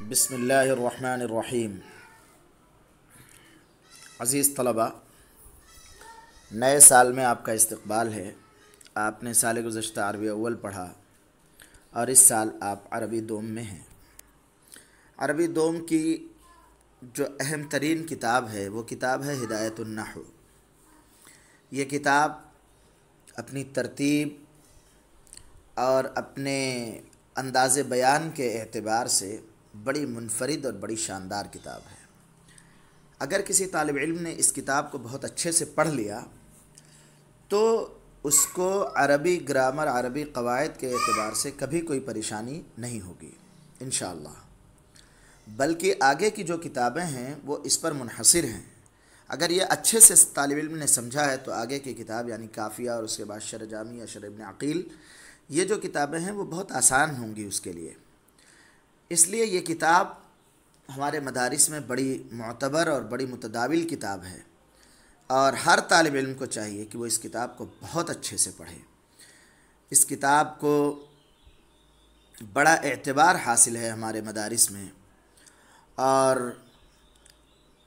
बिस्मिल्लाहिर्रहमानिर्रहीम। अज़ीज़ तलबा, नए साल में आपका इस्तक़बाल है। आपने साल गुज़श्ता अरबी अव्वल पढ़ा और इस साल आप अरबी दोम में हैं। अरबी दोम की जो अहम तरीन किताब है वो किताब है हिदायतुन नहव। ये किताब अपनी तरतीब और अपने अंदाज़े बयान के एतबार से बड़ी मुनफरिद और बड़ी शानदार किताब है। अगर किसी तालिब इल्म ने इस किताब को बहुत अच्छे से पढ़ लिया तो उसको अरबी ग्रामर, अरबी क़वायद के एतबार से कभी कोई परेशानी नहीं होगी इंशाअल्लाह। बल्कि आगे की जो किताबें हैं वो इस पर मुनहसिर हैं। अगर ये अच्छे से तालिब इल्म ने समझा है तो आगे की किताब यानी काफ़िया और उसके बाद शर जामी या शर इब्न अक़ील, ये जो किताबें हैं वो बहुत आसान होंगी उसके लिए। इसलिए ये किताब हमारे मदारिस में बड़ी मुतबर और बड़ी मुतदाविल किताब है और हर तालिब इल्म को चाहिए कि वो इस किताब को बहुत अच्छे से पढ़े। इस किताब को बड़ा एतबार हासिल है हमारे मदारिस में और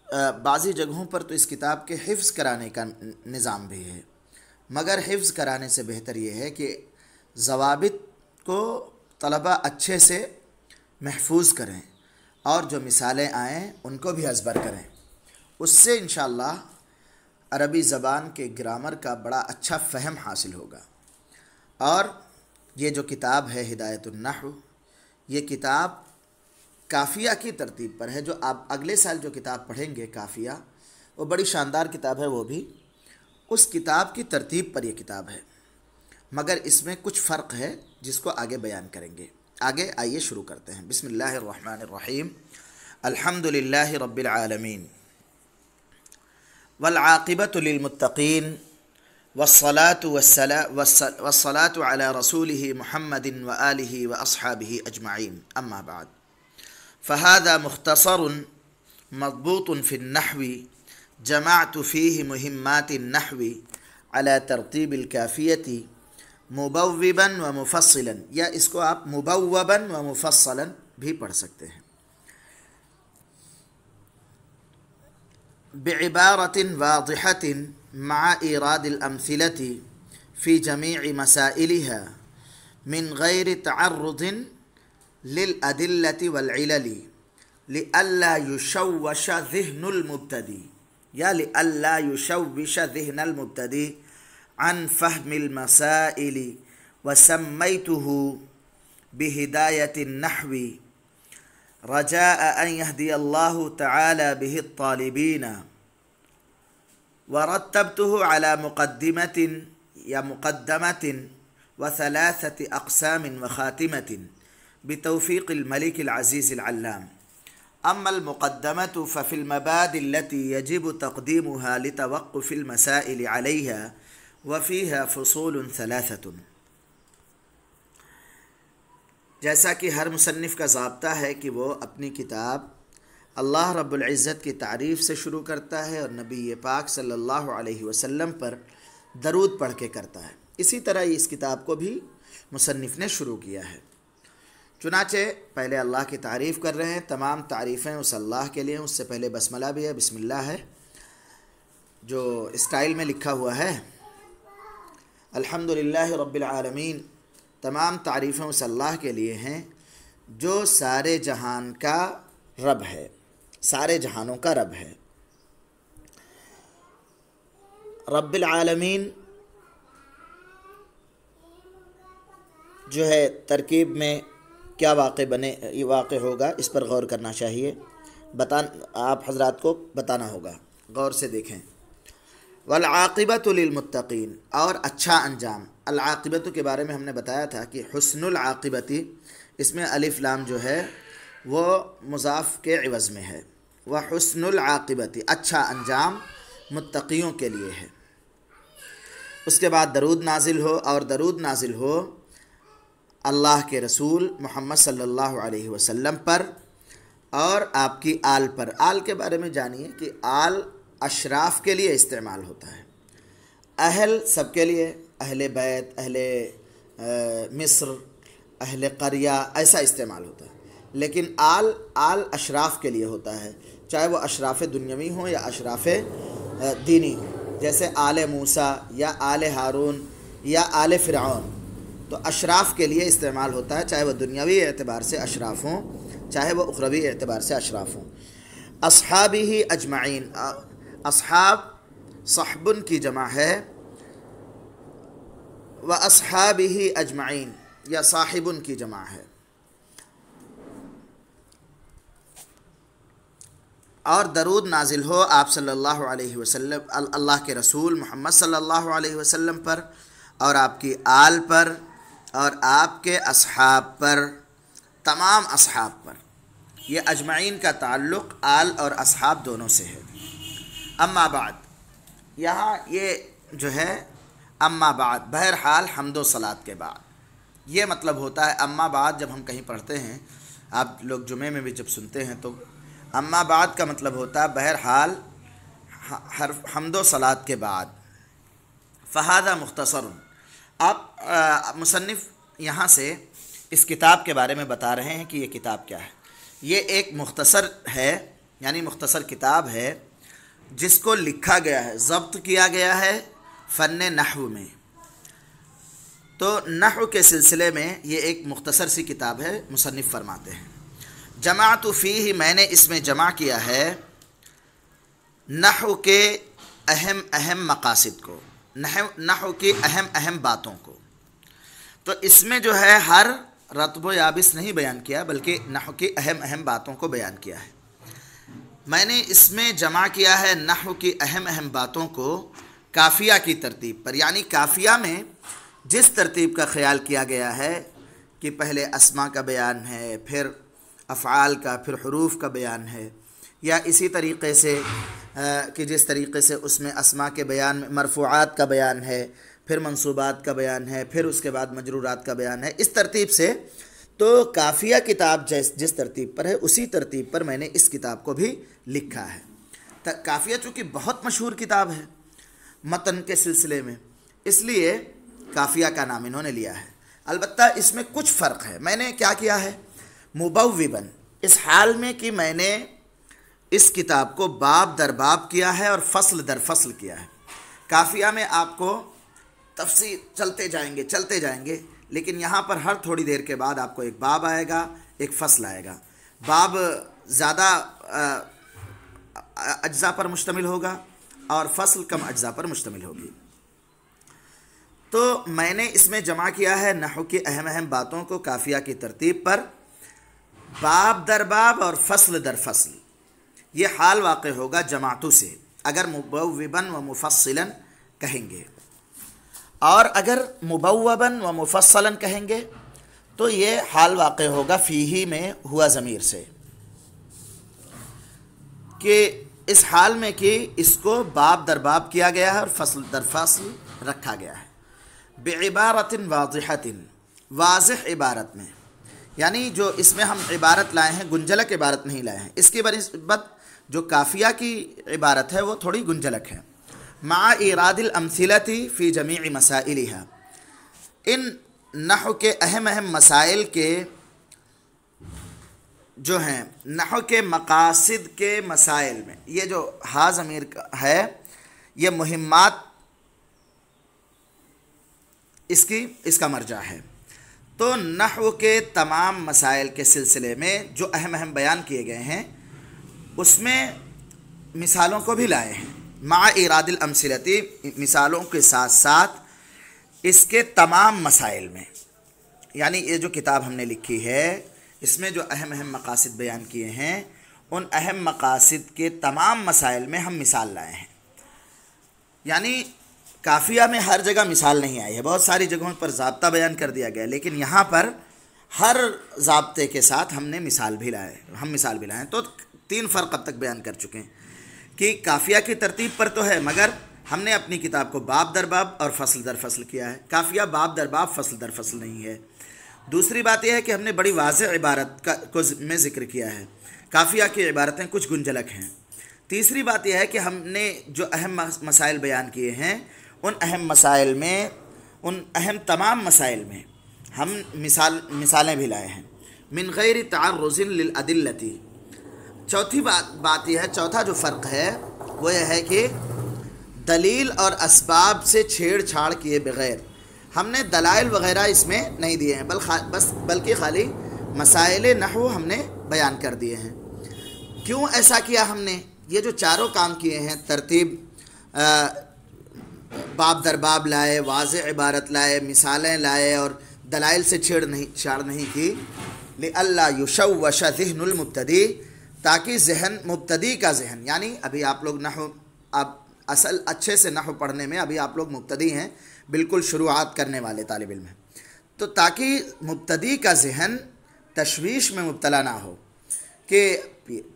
बाज़ी जगहों पर तो इस किताब के हिफ्ज़ कराने का निज़ाम भी है, मगर हिफ्ज़ कराने से बेहतर ये है कि ज़वाबित को तलबा अच्छे से महफूज करें और जो मिसालें आएँ उनको भी अज़बर करें। उससे इंशाअल्लाह अरबी ज़बान के ग्रामर का बड़ा अच्छा फ़हम हासिल होगा। और ये जो किताब है हिदायतुन नहव, ये किताब काफ़िया की तरतीब पर है। जो आप अगले साल जो किताब पढ़ेंगे काफ़िया, वो बड़ी शानदार किताब है, वो भी उस किताब की तरतीब पर यह किताब है, मगर इसमें कुछ फ़र्क है जिसको आगे बयान करेंगे। आगे आइए शुरू करते हैं। बिस्मिल्लाहिर्रहमानिर्रहीम। अल्हम्दुलिल्लाहि रब्बिल आलमीन वल आक़िबतु लिल मुत्तक़ीन वस्सलातु अला रसूलिहि मुहम्मदिन व आलिहि व अस्हाबिहि अजमईन। अम्मा बाद, फ़हाज़ा मुख़्तसरुन मज़बूतुन फ़िन नहवी जमअतु फ़ीहि मुहिम्मातिन नहवी अला तरतीबिल काफ़ियति मुबव्विबन व मुफ़स्सिलन, या इसको आप मुबव्वबन व मुफ़स्सलन भी पढ़ सकते हैं। बिइबारतिन वाज़िहतिन मअ इरादिल अम्सिलति फ़ी जमीइ मसाइलिहा मिन गैरि तअर्रुदिन लिल अदिल्लति वल इलली लिअल्ला युशव्वश ज़िह्नुल मुब्तदी, या लिअल्ला युशव्विश ज़िह्नल मुब्तदी अन फ़हमिल मसाइली व सम्मैतुहु बिहिदायतिन नहवी रजाअ अन यहदियल्लाहु तआला बिहि त्तालिबीन व रत्तबतुहु अला मुक़द्दिमतिन या मुक़द्दमतिन व सलासति अक़सामिन व ख़ातिमतिन बितौफ़ीक़िल मलिकिल अज़ीज़िल अल्लाम। अम्मल मुक़द्दमतु फ़फ़िल मबादिल लती यजिबु तक़दीमुहा लितवक़्क़ुफ़िल मसाइल अलैहा व फ़ीहा फ़ुसूलुन सलासतुन। जैसा कि हर मुसन्निफ़ का ज़ाब्ता है कि वो अपनी किताब अल्लाह रब्बुल इज़्ज़त की तारीफ़ से शुरू करता है और नबी पाक सल्लल्लाहु अलैहि वसल्लम पर दरूद पढ़ के करता है। इसी तरह इस किताब को भी मुसन्निफ़ ने शुरू किया है। चुनाचे पहले अल्लाह की तारीफ़ कर रहे हैं। तमाम तारीफ़ें उस अल्लाह के लिए। उससे पहले बस्मला भी है, बिस्मिल्लाह है, जो स्टाइल में लिखा हुआ है। अल्हम्दुलिल्लाहि रब्बिल आलमीन, तमाम तारीफ़ें उस अल्लाह के लिए हैं जो सारे जहान का रब है, सारे जहानों का रब है। रब्बिल आलमीन जो है तरकीब में क्या वाक़े बने, ये वाक़े होगा, इस पर गौर करना चाहिए। आप हज़रात को बताना होगा, गौर से देखें। वल आक़िबतु लिल मुत्तक़ीन, और अच्छा अंजाम। अल आक़िबतु के बारे में हमने बताया था कि हुस्नुल आक़िबती, इसमें अलिफ लाम जो है वो मुज़ाफ़ के इवज़ में है। वह हुस्नुल आक़िबती, अच्छा अंजाम मुत्तक़ियों के लिए है। उसके बाद दरूद नाजिल हो, और दरूद नाजिल हो अल्लाह के रसूल मोहम्मद सल्लल्लाहु अलैहि वसल्लम पर और आपकी आल पर। आल के बारे में जानिए कि आल अशराफ के लिए इस्तेमाल होता है, अहल सबके लिए, अहले बैत, अहले मिस्र, अहले क़रिया, ऐसा इस्तेमाल होता है। लेकिन आल आल अशराफ के लिए होता है, चाहे वो अशराफ दुनियावी हो या अशराफ दीनी हो, जैसे आले मूसा या आले हारून या आले फ़िरऔन। तो अशराफ के लिए इस्तेमाल होता है, चाहे वह दुनियावी एतबार से अशराफ हों, चाहे वह उखरवी एतबार से अशराफ हों। अस्हाबिही अजमाइन, अस्हाब सहबुन की जमा है, व अस्हाबिही अजमाइन या साहिबुन की जमा है। और दरूद नाजिल हो आप सल्लल्लाहु अलैहि वसल्लम, अल्लाह के रसूल मोहम्मद सल्लल्लाहु अलैहि वसल्लम पर और आपकी आल पर और आपके असहाब पर, तमाम असहाब पर। ये अजमाइन का ताल्लुक़ आल और असहाब दोनों से है। अम्मा बाद, यहाँ ये जो है अम्मा बाद बहरहाल हम्दो सलात के बाद, ये मतलब होता है अम्मा बाद। जब हम कहीं पढ़ते हैं, आप लोग जुमे में भी जब सुनते हैं, तो अम्मा बाद का मतलब होता है बहरहाल हम्दो सलात के बाद। फ़हादा मुख्तसरुन, आप मुसन्निफ़ यहाँ से इस किताब के बारे में बता रहे हैं कि ये किताब क्या है। ये एक मुख्तसर है, यानी मुख्तसर किताब है जिसको लिखा गया है, ज़ब्त किया गया है फ़न्ने नहव में। तो नहव के सिलसिले में ये एक मुख्तसर सी किताब है। मुसन्निफ़ फरमाते हैं, जमाअतु फ़ीही, मैंने इसमें जमा किया है नहव के अहम अहम मकासिद को, नहव की अहम अहम बातों को। तो इसमें जो है हर रत्ब याबिस नहीं बयान किया, बल्कि नहव की अहम अहम बातों को बयान किया है। मैंने इसमें जमा किया है नहव की अहम अहम बातों को काफ़िया की तरतीब पर, यानी काफ़िया में जिस तरतीब का ख़याल किया गया है कि पहले अस्मा का बयान है, फिर अफ़आल का, फिर हुरूफ का बयान है, या इसी तरीक़े से कि जिस तरीक़े से उसमें अस्मा के बयान में मरफ़ूआत का बयान है, फिर मंसूबात का बयान है, फिर उसके बाद मजरूरात का बयान है, इस तरतीब से। तो काफ़िया किताब जिस तरतीब पर है, उसी तरतीब पर मैंने इस किताब को भी लिखा है। काफ़िया चूँकि बहुत मशहूर किताब है मतन के सिलसिले में, इसलिए काफ़िया का नाम इन्होंने लिया है। अलबत्ता इसमें कुछ फ़र्क है। मैंने क्या किया है, मुबव्विबन, इस हाल में कि मैंने इस किताब को बाब दर बाब किया है और फ़स्ल दर फ़स्ल किया है। काफ़िया में आपको तफसीर चलते जाएंगे, लेकिन यहाँ पर हर थोड़ी देर के बाद आपको एक बाब आएगा, एक फ़स्ल आएगा। बाब ज़्यादा अज्जा पर मुश्तमिल होगा और फ़स्ल कम अज्जा पर मुश्तमिल होगी। तो मैंने इसमें जमा किया है नहव की अहम अहम बातों को काफ़िया की तरतीब पर, बाब दर बाब और फ़स्ल दर फ़स्ल। ये हाल वाक़ होगा जमातों से, अगर मुबव्विबन व मुफ़स्सिलन कहेंगे, और अगर मुबव्वबन व मुफ़स्सलन कहेंगे तो ये हाल वाक़ होगा फ़ीही में हुआ ज़मीर से, कि इस हाल में कि इसको बाब दर बाब किया गया है और फ़स्ल दर फ़स्ल रखा गया है। बिइबारतिन वाज़िहतिन, वाज़िह इबारत में, यानी जो इसमें हम इबारत लाए हैं गुंजलक इबारत नहीं लाए हैं। इसकी बनिस्बत जो काफ़िया की इबारत है वो थोड़ी गुंजलक है। मा इरादिल अमसिलती फ़ी जमीअ मसाइलिहा, इन नहव के अहम अहम मसाइल के जो हैं, नहव के मकासिद के मसाइल में, ये जो हा ज़मीर है ये मुहिम्मात इसका मर्जा है। तो नहव के तमाम मसाइल के सिलसिले में जो अहम अहम बयान किए गए हैं उसमें मिसालों को भी लाए हैं। मा इरादिल अमसिलती, मिसालों के साथ साथ इसके तमाम मसाइल में, यानी ये जो किताब हमने लिखी है इसमें जो अहम अहम मकासिद बयान किए हैं उन अहम मकासिद के तमाम मसाइल में हम मिसाल लाए हैं। यानी काफ़िया में हर जगह मिसाल नहीं आई है, बहुत सारी जगहों पर ज़ाब्ता बयान कर दिया गया, लेकिन यहाँ पर हर ज़ाब्ते के साथ हमने मिसाल भी लाए हैं। तो तीन फ़र्क अब तक बयान कर चुके हैं कि काफ़िया की तरतीब पर तो है, मगर हमने अपनी किताब को बाब दर बाब और फ़स्ल दर फ़स्ल किया है। काफ़िया बाब दर बाब फ़स्ल दर फ़स्ल नहीं है। दूसरी बात यह है कि हमने बड़ी वाज़ेह इबारत को में ज़िक्र किया है, काफ़िया की इबारतें कुछ गुंजलक हैं। तीसरी बात यह है कि हमने जो अहम मसाइल बयान किए हैं उन अहम मसाइल में, उन अहम तमाम मसाइल में हम मिसालें भी लाए हैं। मिन गैरि तअर्रुज़िन लिल अदिल्लति। चौथी बात यह है, चौथा जो फ़र्क है वो यह है कि दलील और असबाब से छेड़छाड़ किए बग़ैर हमने दलाइल वग़ैरह इसमें नहीं दिए हैं, बल्कि खाली मसाइल नहव हमने बयान कर दिए हैं। क्यों ऐसा किया हमने? ये जो चारों काम किए हैं, तरतीब बाब दर बाब लाए, वाज़ेह इबारत लाए, मिसालें लाए और दलाइल से छेड़ नहीं की, लिअल्ला युशव्वश ज़िह्नुल मुब्तदी, ताकि जहन मुब्तदी का जहन, यानी अभी आप लोग नहव, आप असल अच्छे से नहव पढ़ने में अभी आप लोग मुब्तदी हैं, बिल्कुल शुरुआत करने वाले तालिब इल्म हैं, तो ताकि मुब्तदी का जहन तशवीश में मुब्तला ना हो कि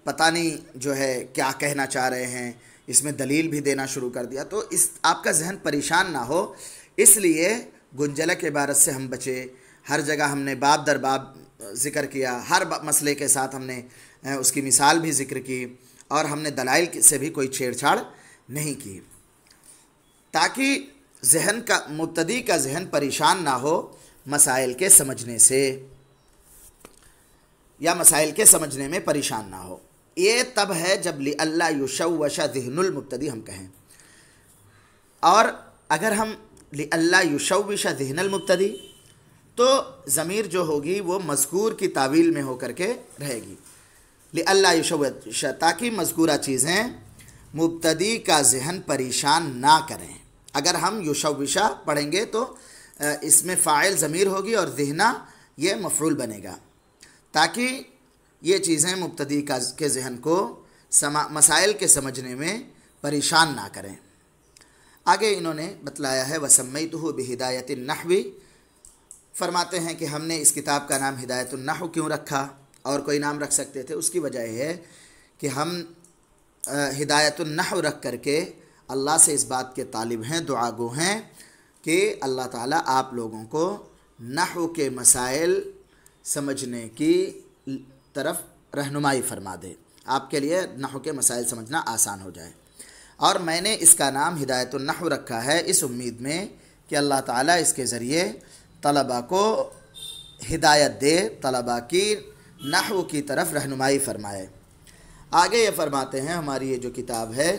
पता नहीं जो है क्या कहना चाह रहे हैं, इसमें दलील भी देना शुरू कर दिया, तो इस आपका जहन परेशान ना हो, इसलिए गुंजलक इबारत से हम बचे। हर जगह हमने बाब दर बाब ज़िक्र किया, हर मसले के साथ हमने उसकी मिसाल भी ज़िक्र की और हमने दलाइल से भी कोई छेड़छाड़ नहीं की, ताकि जहन का मुब्तदी का जहन परेशान ना हो मसाइल के समझने से, या मसाइल के समझने में परेशान ना हो। ये तब है जब लिअल्ला युशव्वश ज़िह्नुल मुब्तदी हम कहें, और अगर हम लिअल्ला युशव्विश ज़िह्नुल मुब्तदी, तो ज़मीर जो होगी वो मज़कूर की तावील में होकर के रहेगी, लिअल्ला युशव्विश, ताकि मज़कूरा चीज़ें मुब्तदी का जहन परेशान ना करें। अगर हम युशव्विशा पढ़ेंगे तो इसमें फ़ाइल ज़मीर होगी और ज़िहना ये मफ़ऊल बनेगा, ताकि ये चीज़ें मुब्तदी के जहन को मसाइल के समझने में परेशान ना करें। आगे इन्होंने बतलाया है वसम्मैतुहु बिहिदायतिन नहवी, फरमाते हैं कि हमने इस किताब का नाम हिदायतुन नहव क्यों रखा, और कोई नाम रख सकते थे, उसकी वजह है कि हम हिदायतुन नहव रख करके अल्लाह से इस बात के तालिब हैं, दुआगो हैं कि अल्लाह ताला आप लोगों को नहव के मसाइल समझने की तरफ रहनुमाई फरमा दे, आपके लिए नहव के मसाइल समझना आसान हो जाए। और मैंने इसका नाम हिदायतुन नहव रखा है इस उम्मीद में कि अल्लाह ताला इसके ज़रिए तलबा को हिदायत दे, तलबा की नहव की तरफ रहनुमाई फरमाए। आगे ये फरमाते हैं हमारी ये जो किताब है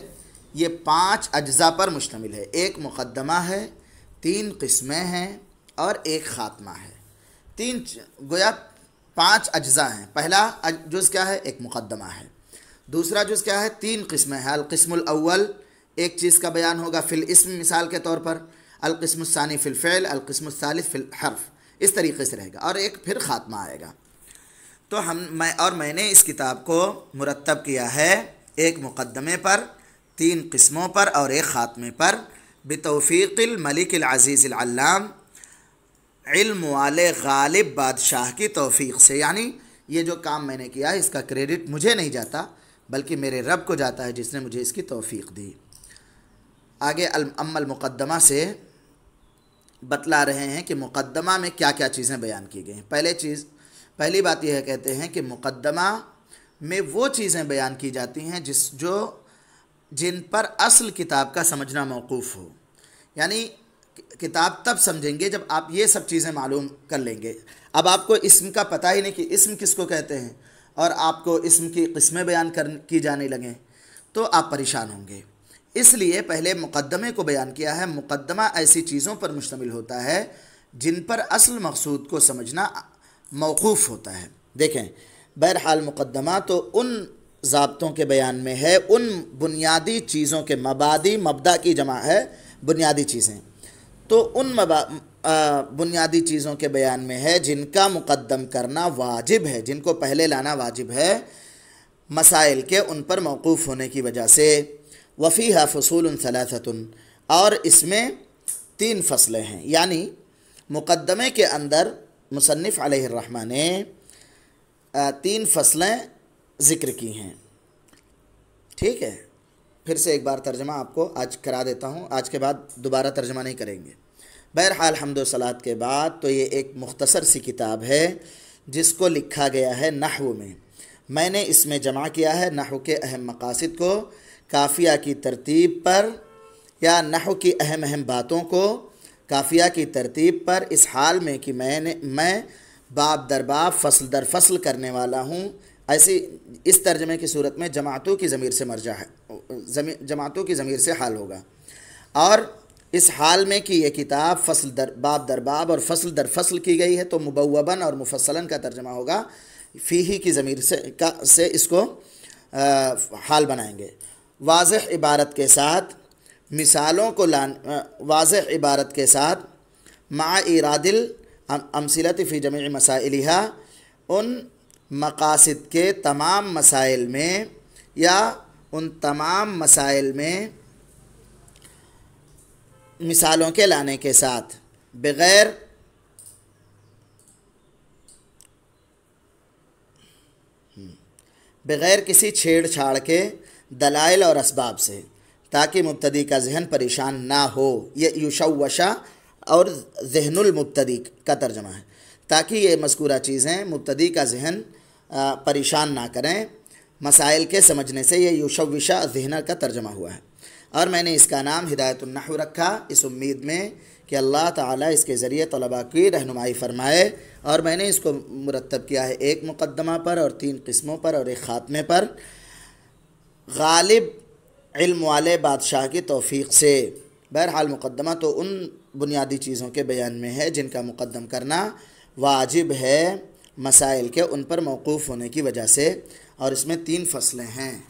ये 5 अज्ज़ा पर मुश्तमिल है। एक मुक़द्दमा है, 3 क़िस्में हैं और एक ख़ात्मा है। 3 गोया 5 अज्ज़ा हैं। पहला जुज़ क्या है? एक मुक़द्दमा है। दूसरा जुज़ क्या है? 3 क़िस्में हैं। अल-क़िस्मुल अव्वल, एक चीज़ का बयान होगा फ़िल इस्म, मिसाल के तौर पर। अल-क़िस्मुस्सानी फ़िल फ़िल, अल-क़िस्मुस्सालिस फ़िल हर्फ़, इस तरीक़े से रहेगा। और एक फिर ख़ात्मा आएगा। तो मैंने इस किताब को मुरत्तब किया है एक मुक़द्दमे पर, 3 क़िस्मों पर और एक ख़ात्मे पर, बितौफ़ीक़िल मलिकिल अज़ीज़िल अल्लाम, इल्म वाले गालिब बादशाह की तौफ़ीक़ से। यानी ये जो काम मैंने किया है इसका क्रेडिट मुझे नहीं जाता, बल्कि मेरे रब को जाता है जिसने मुझे इसकी तौफ़ीक़ दी। आगे अम्मल मुक़द्दमा से बतला रहे हैं कि मुक़द्दमा में क्या क्या चीज़ें बयान की गई हैं। पहली बात यह कहते हैं कि मुक़द्दमा में वो चीज़ें बयान की जाती हैं जिन पर असल किताब का समझना मौक़ूफ़ हो। यानी किताब तब समझेंगे जब आप ये सब चीज़ें मालूम कर लेंगे। अब आपको इस्म का पता ही नहीं कि इस्म किसको कहते हैं, और आपको इस्म की क़िस्में बयान की जाने लगें तो आप परेशान होंगे। इसलिए पहले मुक़द्दमे को बयान किया है। मुक़द्दमा ऐसी चीज़ों पर मुश्तमिल होता है जिन पर असल मक़सूद को समझना मौक़ूफ़ होता है। देखें, बहरहाल मुक़द्दमा तो उन ज़ाब्तों के बयान में है, उन बुनियादी चीज़ों के, मबदा की जमा है बुनियादी चीज़ें, तो उन बुनियादी चीज़ों के बयान में है जिनका मुक़द्दम करना वाजिब है, जिनको पहले लाना वाजिब है मसाइल के उन पर मौक़ूफ़ होने की वजह से। वफ़ीहा फ़ुसूलुन सलासतुन, और इसमें 3 फ़सलें हैं। यानी मुक़द्दमे के अंदर मुसन्निफ़ अलैहिर्रहमा ने 3 फ़सलें ज़िक्र की हैं। ठीक है, फिर से एक बार तर्जमा आपको आज करा देता हूँ, आज के बाद दोबारा तर्जमा नहीं करेंगे। बहरहाल हम्द व सलात के बाद तो ये एक मुख्तसर सी किताब है जिसको लिखा गया है नहव में। मैंने इसमें जमा किया है नहव के अहम मकासिद को, काफ़िया की तरतीब पर, या नहव की अहम बातों को काफ़िया की तरतीब पर, इस हाल में कि मैं बाब दर बाब फसल दर फसल करने वाला हूँ। ऐसी इस तर्जमे की सूरत में जमातों की ज़मीर से मरजा है, जमातों की ज़मीर से हाल होगा। और इस हाल में कि ये किताब फसल दर बाब और फसल दर फसल की गई है, तो मुबव्वबन और मुफस्सलन का तर्जमा होगा फ़ीही की ज़मीर से इसको हाल बनाएंगे। वाज़ेह इबारत के साथ मिसालों को वाज़ेह इबारत के साथ मा इरादिल अमसिलत फ़ी जमी मसाइलिहा, उन मकासिद के तमाम मसाइल में या उन तमाम मसाइल में मिसालों के लाने के साथ, बग़ैर किसी छेड़छाड़ के दलाइल और असबाब से, ताकि मुब्तदी का जहन परेशान ना हो। ये युशव्वशा और ज़हनुल मुब्तदी का तर्जमा है, ताकि ये मज़कूरा चीज़ें मुब्तदी का जहन परेशान ना करें। मसाइल के समझने से ये युशव्विशा ज़हन का तर्जमा हुआ है। और मैंने इसका नाम हिदायतुन नहव रखा, इस उम्मीद में कि अल्लाह ताला इसके ज़रिए तलबा की रहनुमाई फ़रमाए। और मैंने इसको मुरतब किया है एक मुक़द्दमा पर और 3 किस्मों पर और एक ख़ात्मे पर, गालिब इल्म वाले बादशाह की तौफ़ीक़ से। बहरहाल मुक़द्दमा तो उन बुनियादी चीज़ों के बयान में है जिनका मुक़द्दम करना वाजिब है, मसाइल के उन पर मौक़ूफ़ होने की वजह से। और इसमें 3 फसलें हैं।